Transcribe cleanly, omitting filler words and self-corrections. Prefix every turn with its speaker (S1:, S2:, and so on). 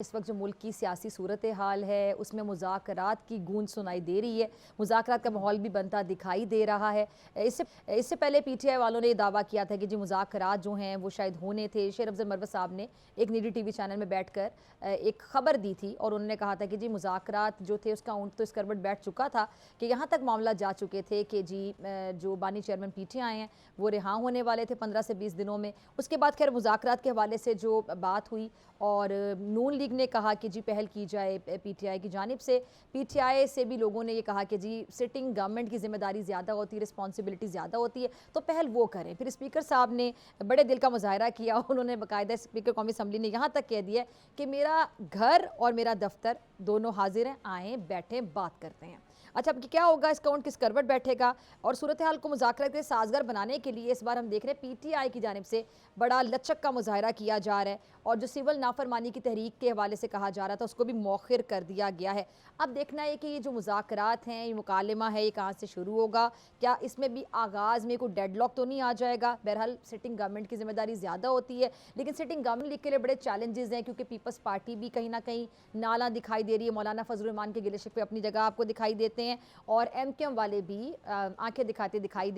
S1: इस वक्त जो मुल्क की सियासी सूरत हाल है उसमें मुज़ाकरात की गूंज सुनाई दे रही है। मुज़ाकरात का माहौल भी बनता दिखाई दे रहा है। इससे इससे पहले पीटीआई वालों ने दावा किया था कि जी मुज़ाकरात जो हैं वो शायद होने थे। शेर अफजल मरवत साहब ने एक निजी टीवी चैनल में बैठकर एक खबर दी थी और उन्होंने कहा था कि जी मुज़ाकरात जो थे उसका ऊँट तो इस करवट बैठ चुका था कि यहाँ तक मामला जा चुके थे कि जी जो बानी चेयरमैन पीटीआई हैं वो रिहा होने वाले थे 15 से 20 दिनों में। उसके बाद खैर मुज़ाकरात के हवाले से जो बात हुई और नून लीग ने कहा कि जी पहल की जाए पीटीआई की जानिब से। पीटीआई से भी लोगों ने ये कहा कि जी सिटिंग गवर्नमेंट की जिम्मेदारी ज़्यादा होती है, रिस्पॉन्सिबिलिटी ज़्यादा होती है, तो पहल वो करें। फिर स्पीकर साहब ने बड़े दिल का मुजाहरा किया। उन्होंने बाकायदा स्पीकर कौमी असम्बली ने यहाँ तक कह दिया कि मेरा घर और मेरा दफ्तर दोनों हाजिर हैं, आएँ बैठें बात करते हैं। अच्छा, अब क्या होगा, इसका ऊँट किस करवट बैठेगा और सूरत हाल को मुज़ाकरा के साजगार बनाने के लिए इस बार हम देख रहे हैं पीटीआई की जानिब से बड़ा लचक का मुजाहरा किया जा रहा है और जो सिविल नाफरमानी की तहरीक के हवाले से कहा जा रहा था उसको भी मौखिर कर दिया गया है। अब देखना है कि ये जो मुज़ाकरात हैं, ये मुकालमा है, ये कहाँ से शुरू होगा, क्या इसमें भी आगाज़ में कोई डेडलॉक तो नहीं आ जाएगा। बहरहाल सिटिंग गवर्नमेंट की जिम्मेदारी ज़्यादा होती है, लेकिन सिटिंग गवर्नमेंट लीग के लिए बड़े चैलेंजेस हैं क्योंकि पीपल्स पार्टी भी कहीं ना कहीं नाला दिखाई दे रही है। मौलाना फजल रहमान के गिले शिकवे अपनी जगह आपको दिखाई देते हैं और एमकेएम वाले भी आंखें दिखाते दिखाई